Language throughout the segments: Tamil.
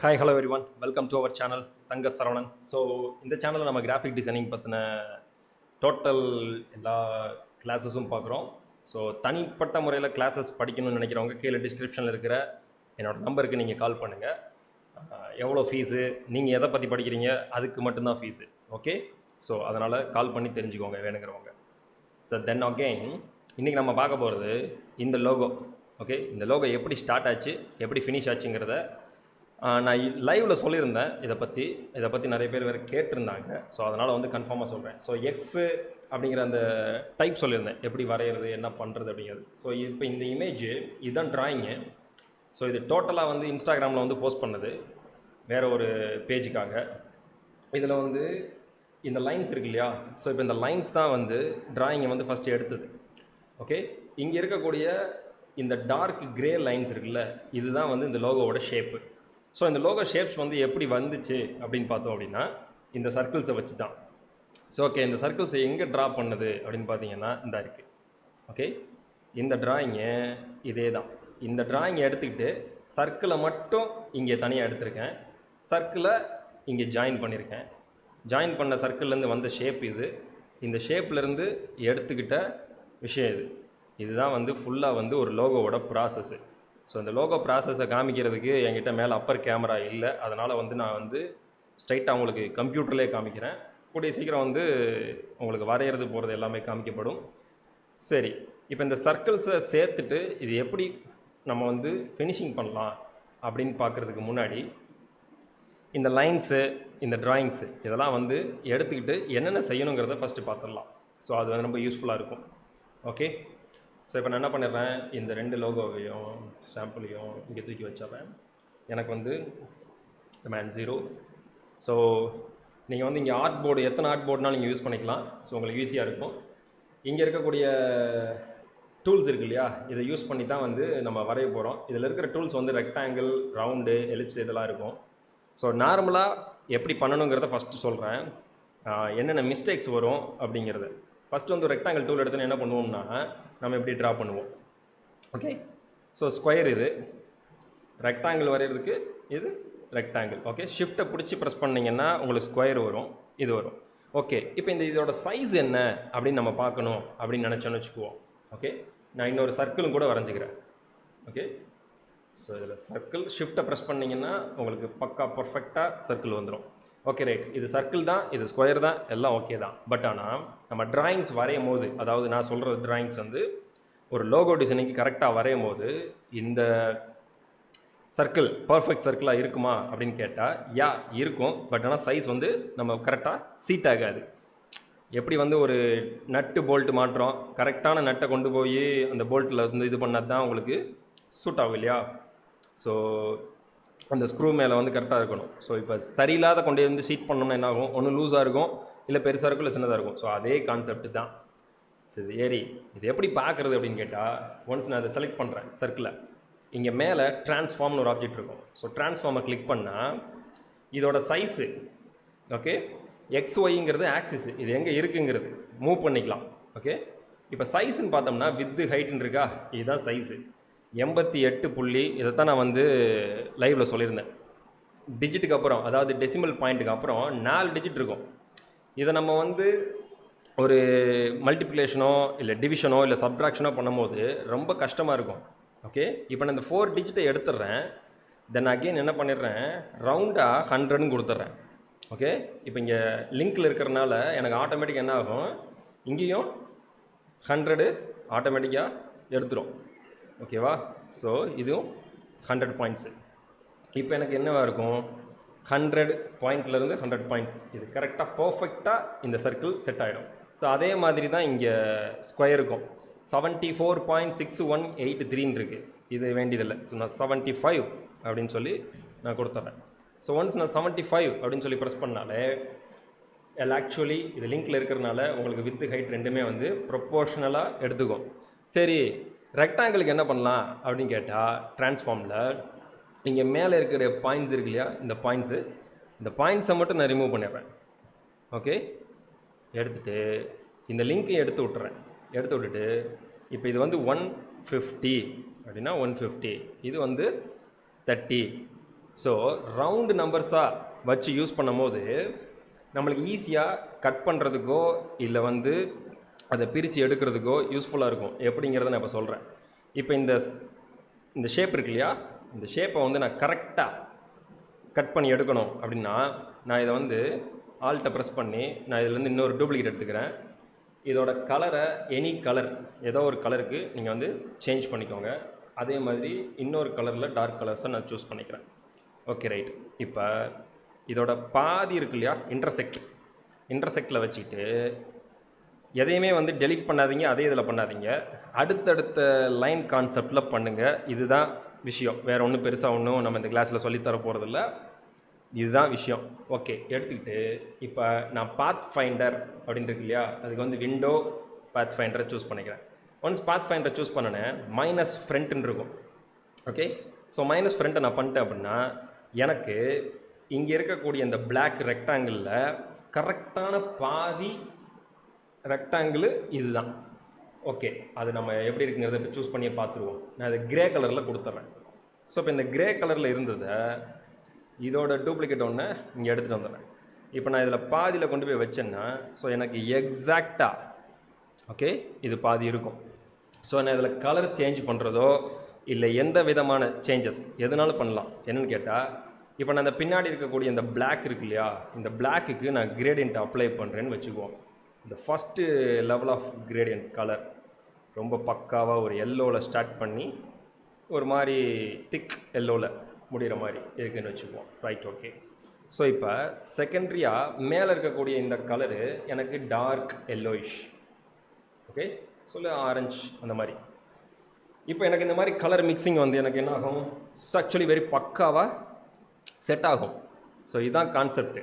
Hi hello everyone welcome to our channel Thanga Saravanan. So இந்த சேனலில் நம்ம கிராஃபிக் டிசைனிங் பற்றின டோட்டல் எல்லா கிளாஸஸும் பார்க்குறோம். ஸோ தனிப்பட்ட முறையில் கிளாஸஸ் படிக்கணும்னு நினைக்கிறவங்க கீழே டிஸ்கிரிப்ஷனில் இருக்கிற என்னோடய நம்பருக்கு நீங்கள் கால் பண்ணுங்கள். எவ்வளோ ஃபீஸு, நீங்கள் எதை பற்றி படிக்கிறீங்க, அதுக்கு மட்டும்தான் ஃபீஸு. ஓகே, ஸோ அதனால் கால் பண்ணி தெரிஞ்சுக்கோங்க வேணுங்கிறவங்க. ஸோ தென் அகெயின் இன்றைக்கி நம்ம பார்க்க போகிறது இந்த லோகோ. ஓகே, இந்த லோகோ எப்படி ஸ்டார்ட் ஆச்சு, எப்படி ஃபினிஷ் ஆச்சுங்கிறத நான் லைவில் சொல்லியிருந்தேன். இதை பற்றி நிறைய பேர் வேறு கேட்டிருந்தாங்க. ஸோ அதனால் வந்து கன்ஃபார்மாக சொல்கிறேன். ஸோ எக்ஸு அப்படிங்கிற அந்த டைப் சொல்லியிருந்தேன், எப்படி வரைகிறது, என்ன பண்ணுறது அப்படிங்கிறது. ஸோ இப்போ இந்த இமேஜ் இதுதான் ட்ராயிங்கு. ஸோ இது டோட்டலாக வந்து இன்ஸ்டாகிராமில் வந்து போஸ்ட் பண்ணது வேறு ஒரு பேஜுக்காக. இதில் வந்து இந்த லைன்ஸ் இருக்கு இல்லையா, ஸோ இப்போ இந்த லைன்ஸ் தான் வந்து ட்ராயிங்கை வந்து ஃபஸ்ட்டு எடுத்தது. ஓகே, இங்கே இருக்கக்கூடிய இந்த டார்க் கிரே லைன்ஸ் இருக்குல்ல, இதுதான் வந்து இந்த லோகோவோட ஷேப்பு. ஸோ இந்த லோகோ ஷேப்ஸ் வந்து எப்படி வந்துச்சு அப்படின்னு பார்த்தோம் அப்படின்னா இந்த சர்க்கிள்ஸை வச்சு தான். ஸோ ஓகே, இந்த சர்க்கிள்ஸை எங்கே ட்ரா பண்ணுது அப்படின்னு பார்த்தீங்கன்னா இந்த இருக்குது. ஓகே, இந்த ட்ராயிங்கு இதே தான். இந்த ட்ராயிங்கை எடுத்துக்கிட்டு சர்க்கிளை மட்டும் இங்கே தனியாக எடுத்திருக்கேன், சர்க்கிளை இங்கே ஜாயின் பண்ணியிருக்கேன். ஜாயின் பண்ண சர்க்கிள்லேருந்து வந்த ஷேப் இது. இந்த ஷேப்லேருந்து எடுத்துக்கிட்ட விஷயம் இதுதான் வந்து ஃபுல்லாக வந்து ஒரு லோகோவோட ப்ராசஸ்ஸு. ஸோ இந்த லோகோ ப்ராசஸை காமிக்கிறதுக்கு என்கிட்ட மேலே அப்பர் கேமரா இல்லை. அதனால் வந்து நான் வந்து ஸ்ட்ரைட்டாக உங்களுக்கு கம்ப்யூட்டர்லேயே காமிக்கிறேன். கூடிய சீக்கிரம் வந்து உங்களுக்கு வரைகிறது போகிறது எல்லாமே காமிக்கப்படும். சரி, இப்போ இந்த சர்க்கிள்ஸை சேர்த்துட்டு இது எப்படி நம்ம வந்து ஃபினிஷிங் பண்ணலாம் அப்படின்னு பார்க்குறதுக்கு முன்னாடி இந்த லைன்ஸு, இந்த ட்ராயிங்ஸு இதெல்லாம் வந்து எடுத்துக்கிட்டு என்னென்ன செய்யணுங்கிறத ஃபஸ்ட்டு பார்த்துடலாம். ஸோ அது வந்து ரொம்ப யூஸ்ஃபுல்லாக இருக்கும். ஓகே, ஸோ இப்போ நான் என்ன பண்ணிடுறேன், இந்த ரெண்டு லோகோவையும் சாம்பிளையும் இங்கே தூக்கி வச்சிடுறேன். எனக்கு வந்து மேன் 0. ஸோ நீங்கள் வந்து இங்கே ஆர்ட் போர்டு எத்தனை ஆர்ட் போர்டுனாலும் நீங்கள் யூஸ் பண்ணிக்கலாம். ஸோ உங்களுக்கு ஈஸியாக இருக்கும். இங்கே இருக்கக்கூடிய டூல்ஸ் இருக்கு இல்லையா, இதை யூஸ் பண்ணி தான் வந்து நம்ம வரைய போகிறோம். இதில் இருக்கிற டூல்ஸ் வந்து ரெக்டாங்கிள், ரவுண்டு, எலிப்ஸ் இதெல்லாம் இருக்கும். ஸோ நார்மலாக எப்படி பண்ணணுங்கிறத ஃபஸ்ட்டு சொல்கிறேன், என்னென்ன மிஸ்டேக்ஸ் வரும் அப்படிங்கிறத. ஃபஸ்ட்டு வந்து ரெக்டாங்கிள் டூல் எடுத்துன்னு என்ன பண்ணுவோம்னா நம்ம எப்படி ட்ரா பண்ணுவோம். ஓகே, ஸோ ஸ்கொயர் இது ரெக்டாங்கிள் வரைகிறதுக்கு, இது ரெக்டாங்கிள். ஓகே, ஷிஃப்ட்டை பிடிச்சி ப்ரெஸ் பண்ணிங்கன்னா உங்களுக்கு ஸ்கொயர் வரும், இது வரும். ஓகே, இப்போ இதோட சைஸ் என்ன அப்படின்னு நம்ம பார்க்கணும் அப்படின்னு நினச்சோன்னு வச்சுக்குவோம். ஓகே, நான் இன்னொரு சர்க்கிளும் கூட வரைஞ்சிக்கிறேன். ஓகே, ஸோ இதில் சர்க்கிள் ஷிஃப்ட்டை ப்ரெஸ் பண்ணிங்கன்னா உங்களுக்கு பக்கா பர்ஃபெக்டாக சர்க்கிள் வந்துடும். ஓகே ரைட், இது சர்க்கிள் தான், இது ஸ்கொயர் தான், எல்லாம் ஓகே தான். பட் ஆனால் நம்ம ட்ராயிங்ஸ் வரையும் போது, அதாவது நான் சொல்கிற ட்ராயிங்ஸ் வந்து ஒரு லோகோ டிசைனிங்க்கு கரெக்டாக வரையும் போது இந்த சர்க்கிள் பர்ஃபெக்ட் சர்க்கிளாக இருக்குமா அப்படின்னு கேட்டால் யா இருக்கும். பட் ஆனால் சைஸ் வந்து நம்ம கரெக்டாக சீட் ஆகாது. எப்படி வந்து ஒரு நட்டு போல்ட்டு மாட்டுறோம், கரெக்டான நட்டை கொண்டு போய் அந்த போல்ட்டில் வந்து இது பண்ணால் தான் உங்களுக்கு சூட் ஆகும் இல்லையா. ஸோ அந்த ஸ்க்ரூ மேலே வந்து கரெக்டாக இருக்கணும். ஸோ இப்போ சரியில்லாத கொண்டு வந்து சீட் பண்ணோம்னா என்ன ஆகும், ஒன்று லூஸாக இருக்கும், இல்லை பெருசாக இருக்கும், இல்லை சின்னதாக இருக்கும். ஸோ அதே கான்செப்ட் தான். சரி ஏறி இது எப்படி பார்க்குறது அப்படின்னு கேட்டால், ஒன்ஸ் நான் அதை செலக்ட் பண்ணுறேன் சர்க்கிளை, இங்கே மேலே ட்ரான்ஸ்ஃபார்ம்னு ஒரு ஆப்ஜெக்ட் இருக்கும். ஸோ ட்ரான்ஸ்ஃபார்மை கிளிக் பண்ணால் இதோட சைஸு, ஓகே, XYங்கிறது ஆக்சிஸ், இது எங்கே இருக்குங்கிறது மூவ் பண்ணிக்கலாம். ஓகே, இப்போ சைஸுன்னு பார்த்தோம்னா வித்து ஹைட்டுன்னு இருக்கா, இதுதான் சைஸு 88 புள்ளி. இதைத்தான் நான் வந்து லைவில் சொல்லியிருந்தேன். டிஜிட்டுக்கு அப்புறம், அதாவது டெசிமல் பாயிண்ட்டுக்கு அப்புறம் 4 டிஜிட் இருக்கும். இதை நம்ம வந்து ஒரு மல்டிப்ளிகேஷனோ இல்லை டிவிஷனோ இல்லை சப்ட்ராக்ஷனோ பண்ணும்போது ரொம்ப கஷ்டமாக இருக்கும். ஓகே, இப்போ நான் இந்த 4 டிஜிட்டை எடுத்துடுறேன். தென் அகெயின் என்ன பண்ணிடுறேன், ரவுண்டாக 100ன்னு கொடுத்துட்றேன். ஓகே, இப்போ இங்கே லிங்கில் இருக்கிறனால எனக்கு ஆட்டோமேட்டிக்காக என்ன ஆகும், இங்கேயும் 100 ஆட்டோமேட்டிக்காக எடுத்துரும். ஓகேவா, ஸோ இதுவும் 100 பாயிண்ட்ஸு. இப்போ எனக்கு என்னவாக இருக்கும், 100 பாயிண்ட்லேருந்து 100 பாயிண்ட்ஸ். இது கரெக்டாக பர்ஃபெக்டாக இந்த சர்க்கிள் செட் ஆகிடும். ஸோ அதே மாதிரி தான் இங்கே ஸ்கொயருக்கும் 74.6183 இருக்குது. இது வேண்டியதில்லை. ஸோ நான் 75 அப்படின்னு சொல்லி நான் கொடுத்துட்றேன். ஸோ ஒன்ஸ் நான் 75 அப்படின்னு சொல்லி ப்ரெஸ் பண்ணாலே ஆக்சுவலி இது லிங்கில் இருக்கிறனால உங்களுக்கு வித்து ஹைட் ரெண்டுமே வந்து ப்ரொப்போர்ஷனலாக எடுத்துக்கும். சரி, ரெக்டாங்கிளுக்கு என்ன பண்ணலாம் அப்படின்னு கேட்டால், ட்ரான்ஸ்ஃபார்மில் இங்கே மேலே இருக்கிற பாயிண்ட்ஸ் இருக்கு இல்லையா, இந்த பாயிண்ட்ஸை மட்டும் நான் ரிமூவ் பண்ணிடுறேன். ஓகே, எடுத்துகிட்டு இந்த லிங்க்கையும் எடுத்து விட்டுட்டு இப்போ இது வந்து 150 அப்படின்னா 150, இது வந்து 30. ஸோ ரவுண்டு நம்பர்ஸாக வச்சு யூஸ் பண்ணும்போது நம்மளுக்கு ஈஸியாக கட் பண்ணுறதுக்கோ இல்லை வந்து அதை பிரித்து எடுக்கிறதுக்கோ யூஸ்ஃபுல்லாக இருக்கும். எப்படிங்கிறத நான் இப்போ சொல்கிறேன். இப்போ இந்த ஷேப் இருக்கு இல்லையா, இந்த ஷேப்பை வந்து நான் கரெக்டாக கட் பண்ணி எடுக்கணும் அப்படின்னா நான் இதை வந்து ஆல்ட்டை ப்ரெஸ் பண்ணி நான் இதிலேருந்து இன்னொரு டூப்ளிகேட் எடுத்துக்கிறேன். இதோட கலரை எனி கலர் ஏதோ ஒரு கலருக்கு நீங்கள் வந்து சேஞ்ச் பண்ணிக்கோங்க. அதே மாதிரி இன்னொரு கலரில் டார்க் கலர்ஸை நான் சூஸ் பண்ணிக்கிறேன். Okay right. இப்போ இதோட பாதி இருக்கு இல்லையா, இன்டர்செக்டில் வச்சுக்கிட்டு எதையுமே வந்து டெலீட் பண்ணாதீங்க, அதே இதில் பண்ணாதீங்க. அடுத்தடுத்த லைன் கான்செப்டில் பண்ணுங்கள். இதுதான் விஷயம். வேறு ஒன்றும் பெருசாக ஒன்றும் நம்ம இந்த கிளாஸில் சொல்லித்தர போகிறதில்ல. இதுதான் விஷயம். ஓகே, எடுத்துக்கிட்டு இப்போ நான் பாத் ஃபைண்டர் அப்படின்னு இருக்கு இல்லையா, அதுக்கு வந்து விண்டோ பாத் ஃபைண்டரை சூஸ் பண்ணிக்கிறேன். ஒன்ஸ் பாத் ஃபைண்டரை சூஸ் பண்ணினேன், மைனஸ் ஃப்ரண்ட்டுன்னு இருக்கும். ஓகே, ஸோ மைனஸ் ஃப்ரண்ட்டை நான் பண்ணிட்டேன் அப்படின்னா எனக்கு இங்கே இருக்கக்கூடிய இந்த பிளாக் ரெக்டாங்கிளில் கரெக்டான பாதி ரெக்டாங்கிள் இதுதான். ஓகே, அது நம்ம எப்படி இருக்குங்கிறத இப்போ சூஸ் பண்ணியே பார்த்துருவோம். நான் இதை கிரே கலரில் கொடுத்துட்றேன். ஸோ இப்போ இந்த கிரே கலரில் இருந்ததை இதோட டூப்ளிகேட் ஒன்று இங்கே எடுத்துகிட்டு வந்துடுறேன். இப்போ நான் இதில் பாதியில் கொண்டு போய் வச்சேன்னா ஸோ எனக்கு எக்ஸாக்டாக ஓகே இது பாதி இருக்கும். ஸோ நான் இதில் கலர் சேஞ்ச் பண்ணுறதோ இல்லை எந்த விதமான சேஞ்சஸ் எதுனாலும் பண்ணலாம். என்னென்னு கேட்டால் இப்போ நான் இந்த பின்னாடி இருக்கக்கூடிய இந்த பிளாக் இருக்கு இல்லையா, இந்த பிளாக்குக்கு நான் கிரேடியன்ட் அப்ளை பண்ணுறேன்னு வச்சுக்குவோம். இந்த first level of gradient colour ரொம்ப பக்காவாக ஒரு எல்லோவில் ஸ்டார்ட் பண்ணி ஒரு மாதிரி திக் எல்லோவில் முடிகிற மாதிரி இருக்குதுன்னு வச்சுக்குவோம். Right, okay. ஸோ இப்போ செகண்ட்ரியாக மேலே இருக்கக்கூடிய இந்த கலரு எனக்கு டார்க் எல்லோயிஷ், ஓகே, சொல்லு ஆரஞ்சு அந்த மாதிரி. இப்போ எனக்கு இந்த மாதிரி கலர் மிக்சிங் வந்து எனக்கு என்ன ஆகும், ஆக்சுவலி வெரி பக்காவாக செட் ஆகும். ஸோ இதுதான் கான்செப்ட்டு.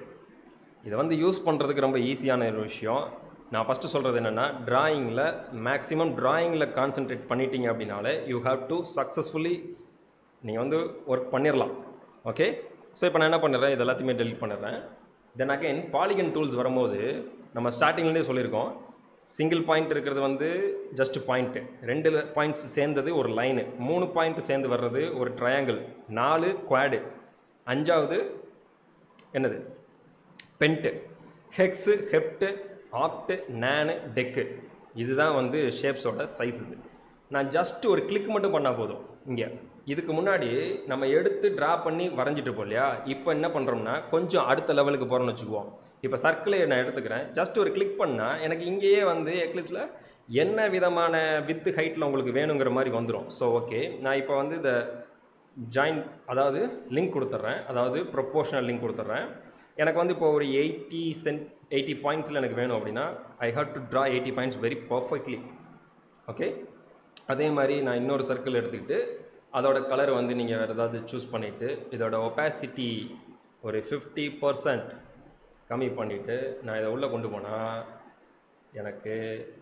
இதை வந்து யூஸ் பண்ணுறதுக்கு ரொம்ப ஈஸியான ஒரு விஷயம். நான் ஃபஸ்ட்டு சொல்கிறது என்னென்னா, ட்ராயிங்கில் மேக்ஸிமம் ட்ராயிங்கில் கான்சென்ட்ரேட் பண்ணிட்டீங்க அப்படின்னாலே யூ ஹாவ் டு சக்ஸஸ்ஃபுல்லி நீங்கள் வந்து ஒர்க் பண்ணிடலாம். ஓகே, ஸோ இப்போ நான் என்ன பண்ணிடுறேன், இது எல்லாத்தையுமே டெலிட் பண்ணிடுறேன். தென் அகைன் பாலிகன் டூல்ஸ் வரும்போது நம்ம ஸ்டார்டிங்லேருந்தே சொல்லியிருக்கோம், சிங்கிள் பாயிண்ட் இருக்கிறது வந்து ஜஸ்ட் பாயிண்ட்டு, 2 பாயிண்ட்ஸ் சேர்ந்தது ஒரு லைனு, 3 பாயிண்ட் சேர்ந்து வர்றது ஒரு ட்ரையாங்கிள், 4 குவாடு, 5வது என்னது பென்ட்டு, ஹெக்ஸு, ஹெப்ட்டு, ஆக்ட்டு, நேனு, டெக்கு. இதுதான் வந்து ஷேப்ஸோட சைஸஸ். நான் ஜஸ்ட் ஒரு கிளிக் மட்டும் பண்ணால் போதும். இங்கே இதுக்கு முன்னாடி நம்ம எடுத்து ட்ரா பண்ணி வரைஞ்சிட்டு இல்லையா, இப்போ என்ன பண்ணுறோம்னா கொஞ்சம் அடுத்த லெவலுக்கு போகிறோம்னு வச்சுக்குவோம். இப்போ சர்க்கிளை நான் எடுத்துக்கிறேன், ஜஸ்ட் ஒரு கிளிக் பண்ணால் எனக்கு இங்கேயே வந்து எக்லிப்ஸில் என்ன விதமான வித்து ஹைட்டில் உங்களுக்கு வேணுங்கிற மாதிரி வந்துடும். ஸோ ஓகே, நான் இப்போ வந்து இதை ஜாயின் அதாவது லிங்க் கொடுத்துட்றேன், அதாவது ப்ரொப்போர்ஷனல் லிங்க் கொடுத்துட்றேன். எனக்கு வந்து இப்போ ஒரு 80 பாயிண்ட்ஸில் எனக்கு வேணும் அப்படின்னா I have to draw 80 points very perfectly. Okay, அதே மாதிரி நான் இன்னொரு சர்க்கிள் எடுத்துக்கிட்டு அதோட கலர் வந்து நீங்கள் வேறு ஏதாவது சூஸ் பண்ணிவிட்டு இதோட ஒப்பாசிட்டி ஒரு 50% கம்மி பண்ணிவிட்டு நான் இதை உள்ளே கொண்டு போனால் எனக்கு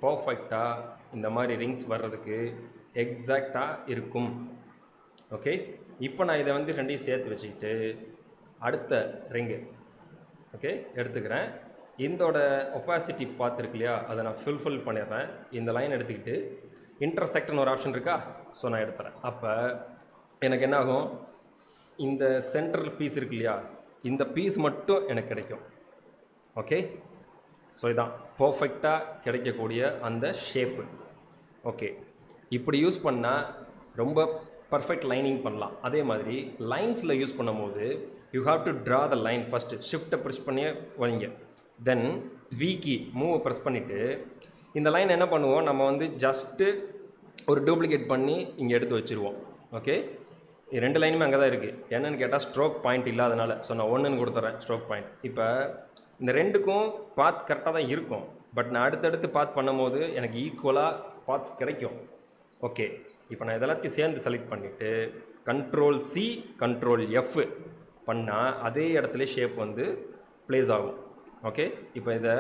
பர்ஃபெக்டாக இந்த மாதிரி ரிங்ஸ் வர்றதுக்கு எக்ஸாக்டாக இருக்கும். ஓகே, இப்போ நான் இதை வந்து 2ஐயும் சேர்த்து வச்சுக்கிட்டு அடுத்த ரிங்கு ஓகே எடுத்துக்கிறேன். இதோட ஒப்பாசிட்டி பார்த்துருக்கு இல்லையா, அதை நான் ஃபில் பண்ணிடுறேன். இந்த லைன் எடுத்துக்கிட்டு இன்டர்செக்ட்னு ஒரு ஆப்ஷன் இருக்கா, ஸோ நான் எடுத்துறேன். அப்போ எனக்கு என்ன ஆகும், இந்த சென்ட்ரல் பீஸ் இருக்கு இல்லையா, இந்த பீஸ் மட்டும் எனக்கு கிடைக்கும். ஓகே, ஸோ இதான் பர்ஃபெக்டாக கிடைக்கக்கூடிய அந்த ஷேப்பு. ஓகே, இப்படி யூஸ் பண்ணால் ரொம்ப பர்ஃபெக்ட் லைனிங் பண்ணலாம். அதே மாதிரி லைன்ஸில் யூஸ் பண்ணும்போது you have to draw the line. First ஷிஃப்ட்டை ப்ரெஸ் பண்ணியே வைங்க, தென் கீ மூவை ப்ரெஸ் பண்ணிவிட்டு இந்த லைன் என்ன பண்ணுவோம், நம்ம வந்து ஜஸ்ட்டு ஒரு டூப்ளிகேட் பண்ணி இங்கே எடுத்து வச்சுருவோம். ஓகே, 2 லைனுமே அங்கே தான் இருக்குது. என்னென்னு கேட்டால் ஸ்ட்ரோக் பாயிண்ட் இல்லாதனால, ஸோ நான் 1ன்னு கொடுத்துட்றேன் ஸ்ட்ரோக் பாயிண்ட். இப்போ இந்த 2க்கும் பாத் கரெக்டாக தான் இருக்கும், பட் நான் அடுத்தடுத்து பாத் பண்ணும்போது எனக்கு ஈக்குவலாக பாத்ஸ் கிடைக்கும். ஓகே, இப்போ நான் இதெல்லாத்தையும் சேர்ந்து செலக்ட் பண்ணிவிட்டு Ctrl+C Ctrl+F பண்ணால் அதே இடத்துல ஷேப் வந்து ப்ளேஸ் ஆகும். ஓகே, இப்போ இதை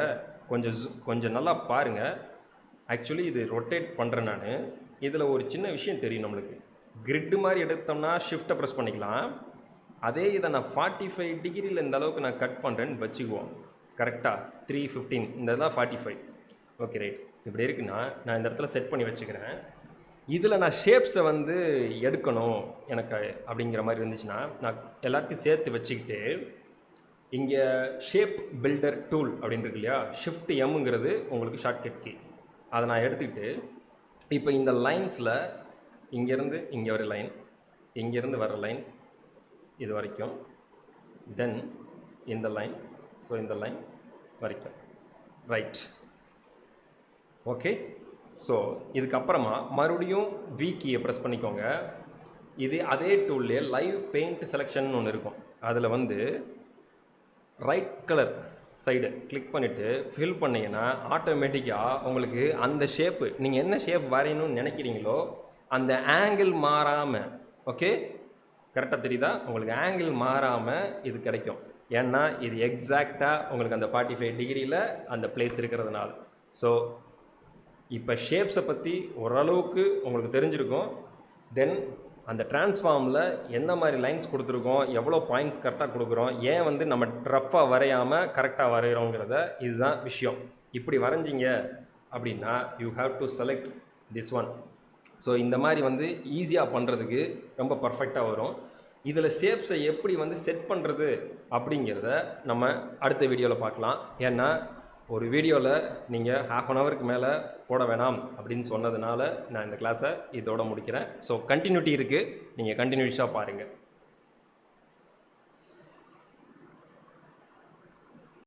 கொஞ்சம் நல்லா பாருங்கள். ஆக்சுவலி இது ரொட்டேட் பண்ணுறேன் நான். இதில் ஒரு சின்ன விஷயம் தெரியும் நம்மளுக்கு, கிரிட்டு மாதிரி எடுத்தோம்னா ஷிஃப்ட்டை ப்ரெஸ் பண்ணிக்கலாம். அதே இதை நான் 45 டிகிரியில் இந்த அளவுக்கு நான் கட் பண்ணுறேன்னு வச்சுக்குவோம். கரெக்டாக 315 இந்த தான் 45. ஓகே ரைட், இப்படி இருக்குன்னா நான் இந்த இடத்துல செட் பண்ணி வச்சுக்கிறேன். இதில் நான் ஷேப்ஸை வந்து எடுக்கணும் எனக்கு அப்படிங்கிற மாதிரி இருந்துச்சுன்னா நான் எல்லாத்தையும் சேர்த்து வச்சுக்கிட்டு இங்கே ஷேப் பில்டர் டூல் அப்படின்னு இருக்கு இல்லையா, ஷிஃப்ட் எம்ங்கிறது உங்களுக்கு ஷார்ட்கட் கீ. அதை நான் எடுத்துக்கிட்டு இப்போ இந்த லைன்ஸில் இங்கேருந்து இங்கே ஒரு லைன், இங்கேருந்து வர லைன்ஸ் இது வரைக்கும், தென் இந்த லைன், ஸோ இந்த லைன் வரைக்கும், ரைட். ஓகே. ஸோ இதுக்கப்புறமா மறுபடியும் வி கீயை ப்ரெஸ் பண்ணிக்கோங்க. இது அதே டூல்லே லைவ் பெயிண்ட் செலெக்ஷன் ஒன்று இருக்கும். அதில் வந்து ரைட் கலர் சைடு கிளிக் பண்ணிவிட்டு ஃபில் பண்ணிங்கன்னா ஆட்டோமேட்டிக்காக உங்களுக்கு அந்த ஷேப்பு நீங்கள் என்ன ஷேப் வரையணும்னு நினைக்கிறீங்களோ அந்த ஆங்கிள் மாறாமல், ஓகே கரெக்டாக தெரியுதா, உங்களுக்கு ஆங்கிள் மாறாமல் இது கிடைக்கும். ஏன்னா இது எக்ஸாக்டாக உங்களுக்கு அந்த 45 டிகிரியில் அந்த பிளேஸ் இருக்கிறதுனால. ஸோ இப்போ ஷேப்ஸை பற்றி ஓரளவுக்கு உங்களுக்கு தெரிஞ்சிருக்கும். தென் அந்த டிரான்ஸ்ஃபார்மில் என்ன மாதிரி லைன்ஸ் கொடுத்துருக்கோம், எவ்வளோ பாயிண்ட்ஸ் கரெக்டாக கொடுக்குறோம், ஏன் வந்து நம்ம ரஃப்பாக வரையாமல் கரெக்டாக வரைகிறோங்கிறத இதுதான் விஷயம். இப்படி வரைஞ்சிங்க அப்படின்னா you have to select this one. So இந்த மாதிரி வந்து ஈஸியாக பண்ணுறதுக்கு ரொம்ப பர்ஃபெக்டாக வரும். இதில் ஷேப்ஸை எப்படி வந்து செட் பண்ணுறது அப்படிங்கிறத நம்ம அடுத்த வீடியோவில் பார்க்கலாம். ஏன்னா ஒரு வீடியோவில் நீங்கள் ½ அன் ஹவருக்கு மேலே போட வேணாம் அப்படின்னு சொன்னதுனால நான் இந்த கிளாஸை இதோட முடிக்கிறேன். ஸோ கண்டினியூட்டி இருக்குது, நீங்கள் கண்டினியூஸாக பாருங்கள்.